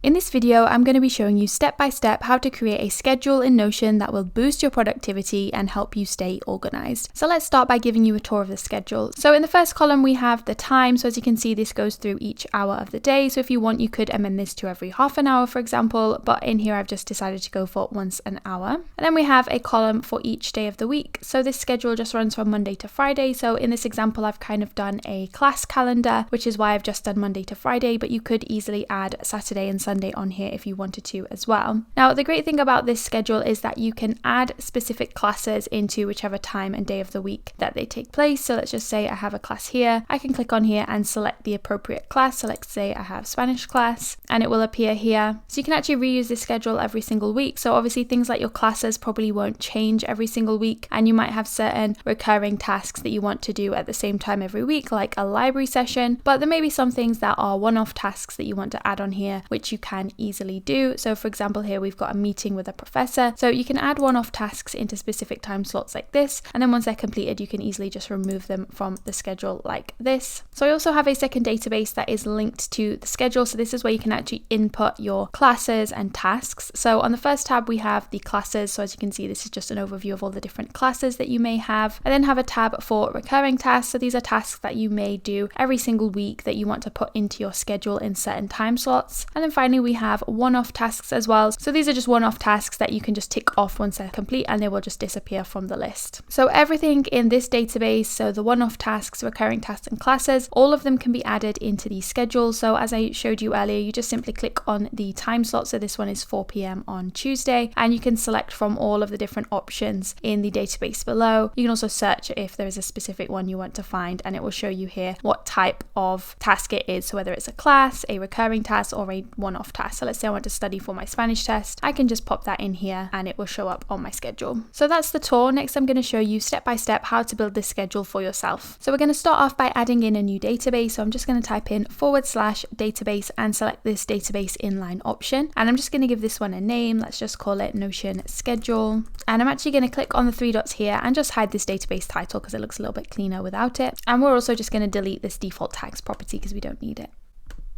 In this video, I'm going to be showing you step by step how to create a schedule in Notion that will boost your productivity and help you stay organized. So let's start by giving you a tour of the schedule. So in the first column, we have the time. So as you can see, this goes through each hour of the day. So if you want, you could amend this to every half an hour, for example, but in here, I've just decided to go for once an hour. And then we have a column for each day of the week. So this schedule just runs from Monday to Friday. So in this example, I've kind of done a class calendar, which is why I've just done Monday to Friday, but you could easily add Saturday and Sunday on here if you wanted to as well. Now, the great thing about this schedule is that you can add specific classes into whichever time and day of the week that they take place. So let's just say I have a class here. I can click on here and select the appropriate class. So let's say I have Spanish class and it will appear here. So you can actually reuse this schedule every single week. So obviously things like your classes probably won't change every single week, and you might have certain recurring tasks that you want to do at the same time every week, like a library session, but there may be some things that are one-off tasks that you want to add on here, which you can easily do. So for example, here we've got a meeting with a professor. So you can add one-off tasks into specific time slots like this, and then once they're completed, you can easily just remove them from the schedule like this. So I also have a second database that is linked to the schedule. So this is where you can actually input your classes and tasks. So on the first tab, we have the classes. So as you can see, this is just an overview of all the different classes that you may have. I then have a tab for recurring tasks. So these are tasks that you may do every single week that you want to put into your schedule in certain time slots. And then finally, we have one-off tasks as well. So these are just one-off tasks that you can just tick off once they're complete and they will just disappear from the list. So everything in this database, so the one-off tasks, recurring tasks and classes, all of them can be added into the schedule. So as I showed you earlier, you just simply click on the time slot. So this one is 4 p.m. on Tuesday, and you can select from all of the different options in the database below. You can also search if there is a specific one you want to find, and it will show you here what type of task it is. So whether it's a class, a recurring task, or a one-off task. So let's say I want to study for my Spanish test. I can just pop that in here and it will show up on my schedule. So that's the tour. Next, I'm going to show you step by step how to build this schedule for yourself. So we're going to start off by adding in a new database. So I'm just going to type in /database and select this database inline option. And I'm just going to give this one a name. Let's just call it Notion Schedule. And I'm actually going to click on the three dots here and just hide this database title because it looks a little bit cleaner without it. And we're also just going to delete this default tags property because we don't need it.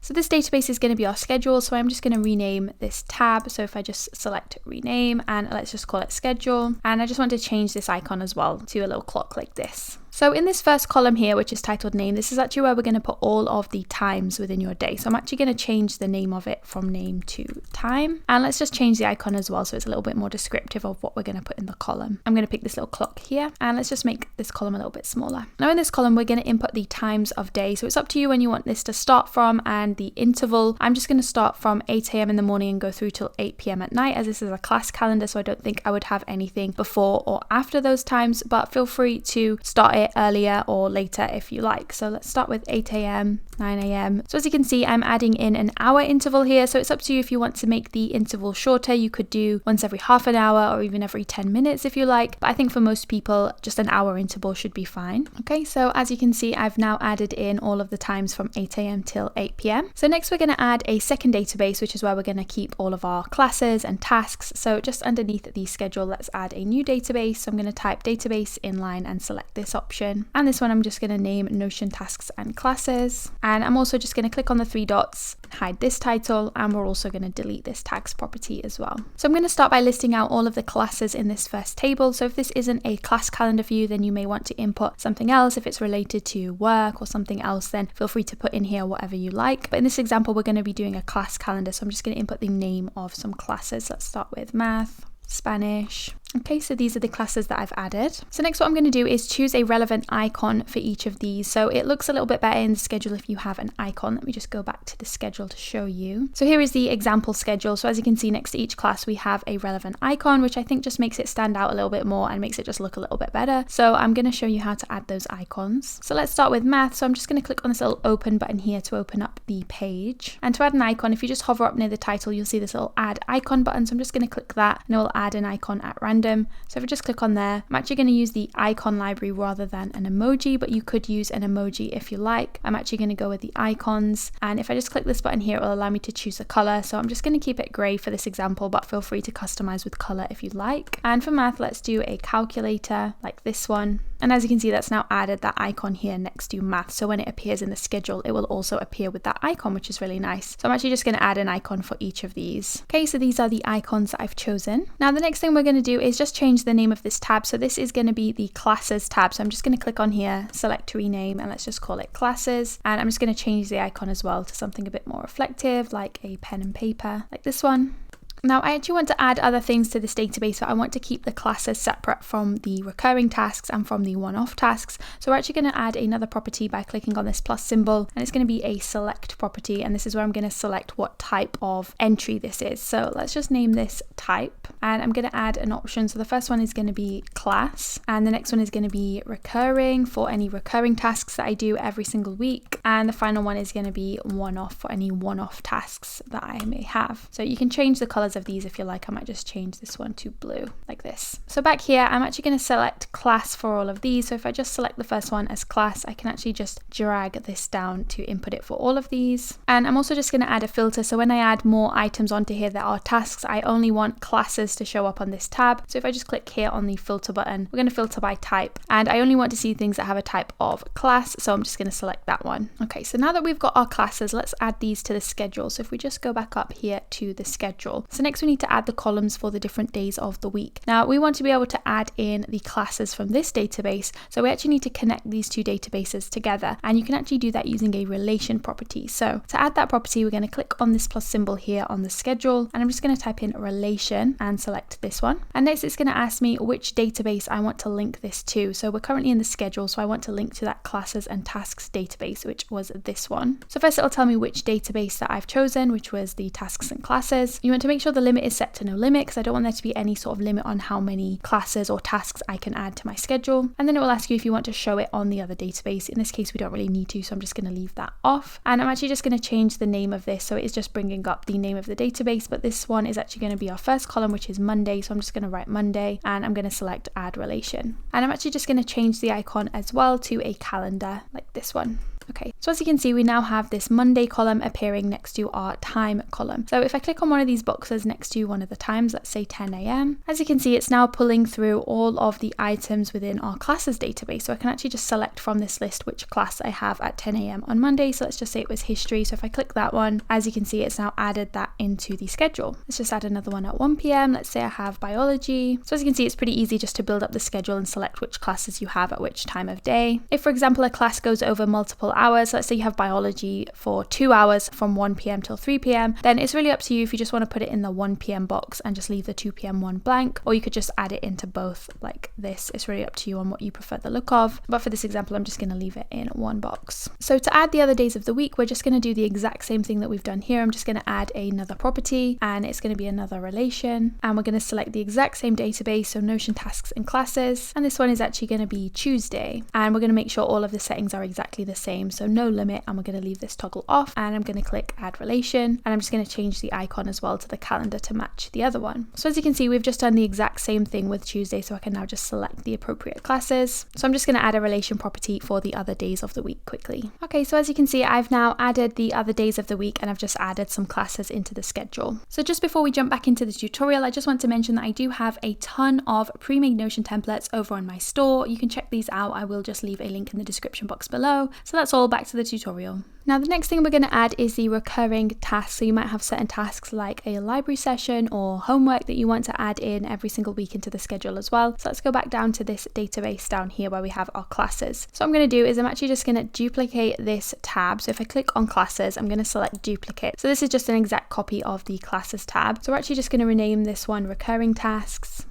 So this database is going to be our schedule. So I'm just going to rename this tab. So if I just select rename and let's just call it schedule. And I just want to change this icon as well to a little clock like this. So in this first column here, which is titled name, this is actually where we're going to put all of the times within your day. So I'm actually going to change the name of it from name to time. And let's just change the icon as well, so it's a little bit more descriptive of what we're going to put in the column. I'm going to pick this little clock here, and let's just make this column a little bit smaller. Now in this column, we're going to input the times of day. So it's up to you when you want this to start from and the interval. I'm just going to start from 8 a.m. in the morning and go through till 8 p.m. at night, as this is a class calendar. So I don't think I would have anything before or after those times, but feel free to start it earlier or later if you like. So let's start with 8 a.m, 9 a.m. So as you can see, I'm adding in an hour interval here. So it's up to you if you want to make the interval shorter. You could do once every half an hour or even every 10 minutes if you like. But I think for most people, just an hour interval should be fine. Okay, so as you can see, I've now added in all of the times from 8 a.m. till 8 p.m. So next we're going to add a second database, which is where we're going to keep all of our classes and tasks. So just underneath the schedule, let's add a new database. So I'm going to type database inline and select this option. And this one I'm just going to name Notion Tasks and Classes. And I'm also just going to click on the three dots, hide this title, and we're also going to delete this tags property as well. So I'm going to start by listing out all of the classes in this first table. So if this isn't a class calendar for you, then you may want to input something else. If it's related to work or something else, then feel free to put in here whatever you like. But in this example, we're going to be doing a class calendar. So I'm just going to input the name of some classes. Let's start with math, Spanish. Okay, so these are the classes that I've added. So next what I'm going to do is choose a relevant icon for each of these. So it looks a little bit better in the schedule if you have an icon. Let me just go back to the schedule to show you. So here is the example schedule. So as you can see, next to each class, we have a relevant icon, which I think just makes it stand out a little bit more and makes it just look a little bit better. So I'm going to show you how to add those icons. So let's start with math. So I'm just going to click on this little open button here to open up the page. And to add an icon, if you just hover up near the title, you'll see this little add icon button. So I'm just going to click that and it will add an icon at random. So if I just click on there, I'm actually going to use the icon library rather than an emoji, but you could use an emoji if you like. I'm actually going to go with the icons. And if I just click this button here, it will allow me to choose a color. So I'm just going to keep it gray for this example, but feel free to customize with color if you like. And for math, let's do a calculator like this one. And as you can see, that's now added that icon here next to math. So when it appears in the schedule, it will also appear with that icon, which is really nice. So I'm actually just going to add an icon for each of these. Okay, so these are the icons that I've chosen. Now the next thing we're going to do is just change the name of this tab. So this is going to be the classes tab. So I'm just going to click on here, select to rename, and let's just call it classes. And I'm just going to change the icon as well to something a bit more reflective, like a pen and paper, like this one. Now I actually want to add other things to this database, but I want to keep the classes separate from the recurring tasks and from the one-off tasks. So we're actually going to add another property by clicking on this plus symbol, and it's going to be a select property, and this is where I'm going to select what type of entry this is. So let's just name this type, and I'm going to add an option. So the first one is going to be class, and the next one is going to be recurring for any recurring tasks that I do every single week, and the final one is going to be one-off for any one-off tasks that I may have. So you can change the color of these if you like. I might just change this one to blue like this. So back here, I'm actually going to select class for all of these. So if I just select the first one as class, I can actually just drag this down to input it for all of these. And I'm also just going to add a filter. So when I add more items onto here that are tasks, I only want classes to show up on this tab. So if I just click here on the filter button, we're going to filter by type, and I only want to see things that have a type of class. So I'm just going to select that one. Okay, so now that we've got our classes, let's add these to the schedule. So if we just go back up here to the schedule. So next we need to add the columns for the different days of the week. Now we want to be able to add in the classes from this database. So we actually need to connect these two databases together, and you can actually do that using a relation property. So to add that property, we're going to click on this plus symbol here on the schedule, and I'm just going to type in relation and select this one. And next it's going to ask me which database I want to link this to. So we're currently in the schedule, so I want to link to that classes and tasks database, which was this one. So first it'll tell me which database that I've chosen, which was the tasks and classes. You want to make sure the limit is set to no limit, because I don't want there to be any sort of limit on how many classes or tasks I can add to my schedule. And then it will ask you if you want to show it on the other database. In this case, we don't really need to, so I'm just going to leave that off. And I'm actually just going to change the name of this. So it is just bringing up the name of the database, but this one is actually going to be our first column, which is Monday. So I'm just going to write Monday, and I'm going to select add relation. And I'm actually just going to change the icon as well to a calendar like this one. Okay, so as you can see, we now have this Monday column appearing next to our time column. So if I click on one of these boxes next to one of the times, let's say 10 a.m, as you can see, it's now pulling through all of the items within our classes database. So I can actually just select from this list which class I have at 10 a.m. on Monday. So let's just say it was history. So if I click that one, as you can see, it's now added that into the schedule. Let's just add another one at 1 p.m. Let's say I have biology. So as you can see, it's pretty easy just to build up the schedule and select which classes you have at which time of day. If, for example, a class goes over multiple hours, let's say you have biology for 2 hours from 1 p.m. till 3 p.m, then it's really up to you if you just want to put it in the 1 p.m. box and just leave the 2 p.m. one blank, or you could just add it into both like this. It's really up to you on what you prefer the look of, but for this example, I'm just going to leave it in one box. So to add the other days of the week, we're just going to do the exact same thing that we've done here. I'm just going to add another property, and it's going to be another relation, and we're going to select the exact same database, so Notion tasks and classes, and this one is actually going to be Tuesday, and we're going to make sure all of the settings are exactly the same, so no limit, and we're going to leave this toggle off, and I'm going to click add relation, and I'm just going to change the icon as well to the calendar to match the other one. So as you can see, we've just done the exact same thing with Tuesday, so I can now just select the appropriate classes. So I'm just going to add a relation property for the other days of the week quickly. Okay, so as you can see, I've now added the other days of the week, and I've just added some classes into the schedule. So just before we jump back into the tutorial, I just want to mention that I do have a ton of pre-made Notion templates over on my store. You can check these out. I will just leave a link in the description box below. So that's all, back to the tutorial. Now the next thing we're going to add is the recurring tasks. So you might have certain tasks like a library session or homework that you want to add in every single week into the schedule as well. So let's go back down to this database down here where we have our classes. So what I'm going to do is I'm actually just going to duplicate this tab. So if I click on classes, I'm going to select duplicate. So this is just an exact copy of the classes tab. So we're actually just going to rename this one recurring tasks.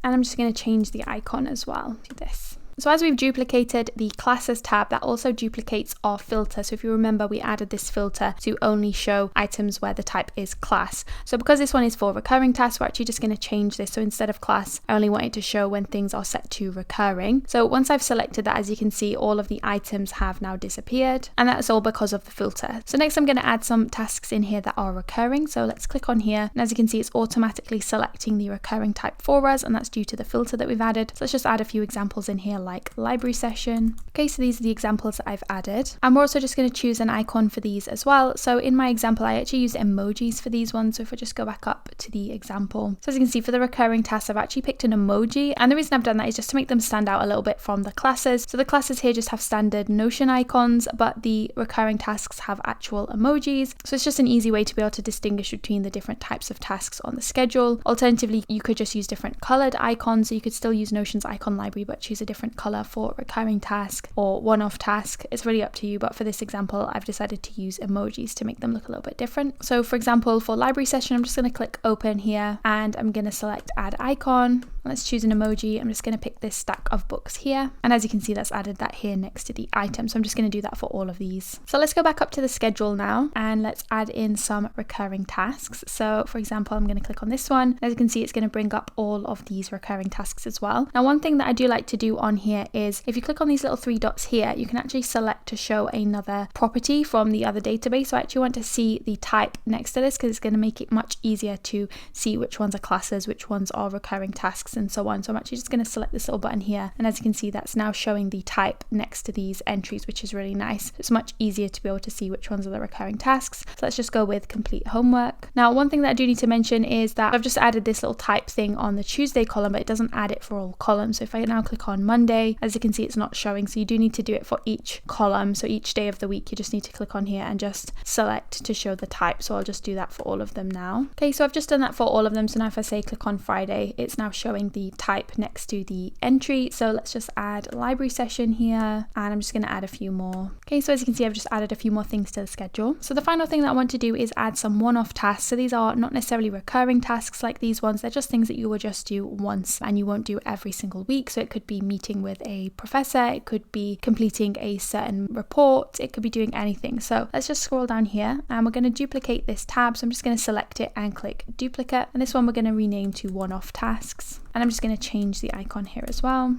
And I'm just going to change the icon as well to this. So as we've duplicated the classes tab, that also duplicates our filter. So if you remember, we added this filter to only show items where the type is class. So because this one is for recurring tasks, we're actually just going to change this. So instead of class, I only want it to show when things are set to recurring. So once I've selected that, as you can see, all of the items have now disappeared, and that's all because of the filter. So next I'm going to add some tasks in here that are recurring. So let's click on here, and as you can see, it's automatically selecting the recurring type for us, and that's due to the filter that we've added. So let's just add a few examples in here like library session. Okay, so these are the examples that I've added. And we're also just going to choose an icon for these as well. So in my example, I actually used emojis for these ones. So if I just go back up to the example. So as you can see, for the recurring tasks, I've actually picked an emoji. And the reason I've done that is just to make them stand out a little bit from the classes. So the classes here just have standard Notion icons, but the recurring tasks have actual emojis. So it's just an easy way to be able to distinguish between the different types of tasks on the schedule. Alternatively, you could just use different colored icons. So you could still use Notion's icon library, but choose a different color for recurring task or one-off task. It's really up to you. But for this example, I've decided to use emojis to make them look a little bit different. So for example, for library session, I'm just going to click open here and I'm going to select add icon. Let's choose an emoji. I'm just going to pick this stack of books here. And as you can see, that's added that here next to the item. So I'm just going to do that for all of these. So let's go back up to the schedule now and let's add in some recurring tasks. So for example, I'm going to click on this one. As you can see, it's going to bring up all of these recurring tasks as well. Now, one thing that I do like to do on here is if you click on these little three dots here, you can actually select to show another property from the other database. So I actually want to see the type next to this because it's going to make it much easier to see which ones are classes, which ones are recurring tasks, and so on. So I'm actually just going to select this little button here. And as you can see, that's now showing the type next to these entries, which is really nice. It's much easier to be able to see which ones are the recurring tasks. So let's just go with complete homework. Now, one thing that I do need to mention is that I've just added this little type thing on the Tuesday column, but it doesn't add it for all columns. So if I now click on Monday, as you can see, it's not showing. So you do need to do it for each column. So each day of the week, you just need to click on here and just select to show the type. So I'll just do that for all of them now. Okay, so I've just done that for all of them. So now if I say click on Friday, it's now showing the type next to the entry. So let's just add library session here, and I'm just going to add a few more. Okay, so as you can see, I've just added a few more things to the schedule. So the final thing that I want to do is add some one-off tasks. So these are not necessarily recurring tasks like these ones. They're just things that you will just do once and you won't do every single week. So it could be meeting with a professor, it could be completing a certain report, it could be doing anything. So let's just scroll down here and we're going to duplicate this tab. So I'm just going to select it and click duplicate. And this one we're going to rename to one-off tasks. And I'm just going to change the icon here as well.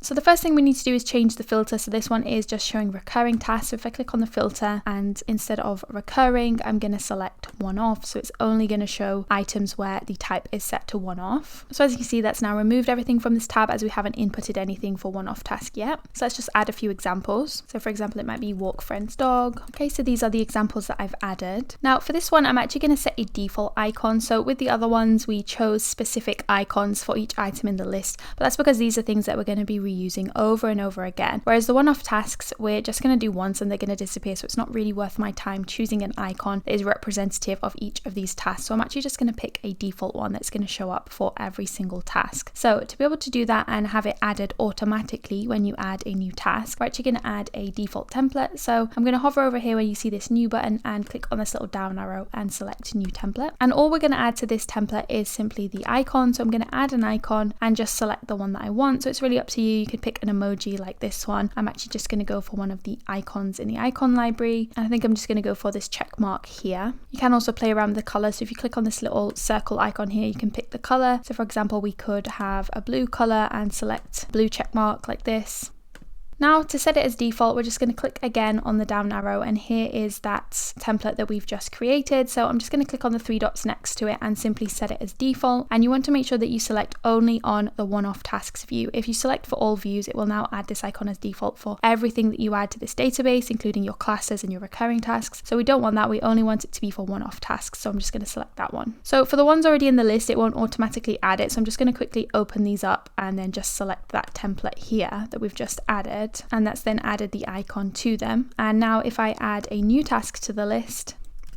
So the first thing we need to do is change the filter. So this one is just showing recurring tasks. So if I click on the filter and instead of recurring, I'm going to select one off. So it's only going to show items where the type is set to one off. So as you can see, that's now removed everything from this tab as we haven't inputted anything for one off task yet. So let's just add a few examples. So for example, it might be walk friend's dog. Okay, so these are the examples that I've added. Now for this one, I'm actually going to set a default icon. So with the other ones, we chose specific icons for each item in the list, but that's because these are things that we're going to be reusing over and over again. Whereas the one-off tasks, we're just going to do once and they're going to disappear. So it's not really worth my time choosing an icon that is representative of each of these tasks. So I'm actually just going to pick a default one that's going to show up for every single task. So to be able to do that and have it added automatically when you add a new task, we're actually going to add a default template. So I'm going to hover over here where you see this new button and click on this little down arrow and select new template. And all we're going to add to this template is simply the icon. So I'm going to add an icon and just select the one that I want. So it's really up to you. You could pick an emoji like this one. I'm actually just going to go for one of the icons in the icon library. And I think I'm just going to go for this check mark here. You can also play around with the color. So if you click on this little circle icon here, you can pick the color. So for example, we could have a blue color and select blue check mark like this. Now to set it as default, we're just going to click again on the down arrow and here is that template that we've just created. So I'm just going to click on the three dots next to it and simply set it as default. And you want to make sure that you select only on the one-off tasks view. If you select for all views, it will now add this icon as default for everything that you add to this database, including your classes and your recurring tasks. So we don't want that. We only want it to be for one-off tasks. So I'm just going to select that one. So for the ones already in the list, it won't automatically add it. So I'm just going to quickly open these up and then just select that template here that we've just added. And that's then added the icon to them. And now if I add a new task to the list,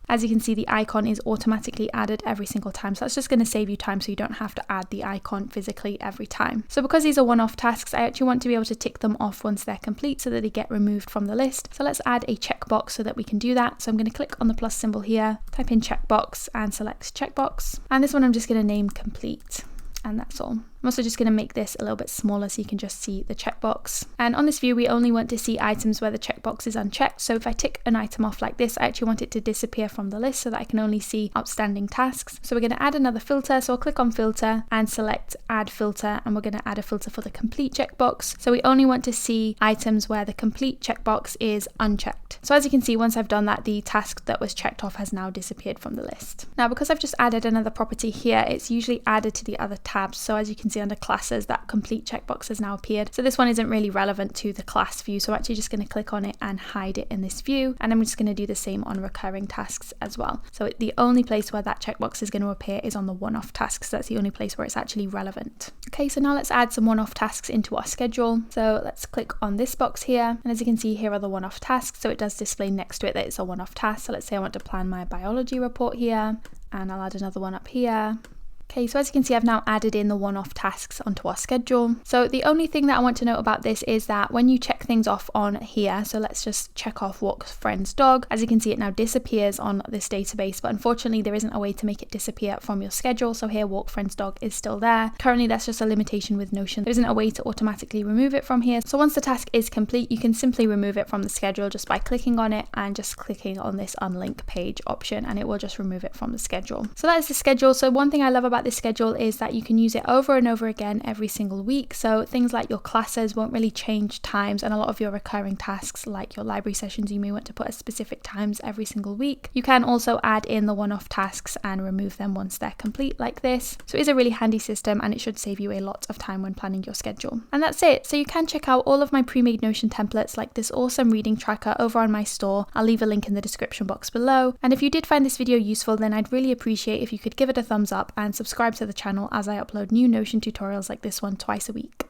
as you can see, the icon is automatically added every single time. So that's just going to save you time so you don't have to add the icon physically every time. So because these are one-off tasks, I actually want to be able to tick them off once they're complete so that they get removed from the list. So let's add a checkbox so that we can do that. So I'm going to click on the plus symbol here, type in checkbox and select checkbox. And this one I'm just going to name complete. And that's all. I'm also just going to make this a little bit smaller so you can just see the checkbox. And on this view, we only want to see items where the checkbox is unchecked. So if I tick an item off like this, I actually want it to disappear from the list so that I can only see outstanding tasks. So we're going to add another filter. So I'll click on filter and select add filter. And we're going to add a filter for the complete checkbox. So we only want to see items where the complete checkbox is unchecked. So as you can see, once I've done that, the task that was checked off has now disappeared from the list. Now, because I've just added another property here, it's usually added to the other tabs. So as you can can see under classes that complete checkbox has now appeared. So this one isn't really relevant to the class view, so I'm actually just going to click on it and hide it in this view, and I'm just going to do the same on recurring tasks as well. So the only place where that checkbox is going to appear is on the one-off tasks. That's the only place where it's actually relevant. Okay, so now let's add some one-off tasks into our schedule. So let's click on this box here, and as you can see, here are the one-off tasks. So it does display next to it that it's a one-off task. So let's say I want to plan my biology report here, and I'll add another one up here. Okay, so as you can see, I've now added in the one-off tasks onto our schedule. So the only thing that I want to note about this is that when you check things off on here, so let's just check off walk friend's dog. As you can see, it now disappears on this database, but unfortunately there isn't a way to make it disappear from your schedule. So here, walk friend's dog is still there. Currently, that's just a limitation with Notion. There isn't a way to automatically remove it from here. So once the task is complete, you can simply remove it from the schedule just by clicking on it and just clicking on this unlink page option, and it will just remove it from the schedule. So that is the schedule. So one thing I love about this schedule is that you can use it over and over again every single week. So things like your classes won't really change times, and a lot of your recurring tasks like your library sessions, you may want to put at specific times every single week. You can also add in the one-off tasks and remove them once they're complete like this. So it is a really handy system, and it should save you a lot of time when planning your schedule. And that's it. So you can check out all of my pre-made Notion templates like this awesome reading tracker over on my store. I'll leave a link in the description box below. And if you did find this video useful, then I'd really appreciate if you could give it a thumbs up and subscribe to the channel, as I upload new Notion tutorials like this one twice a week.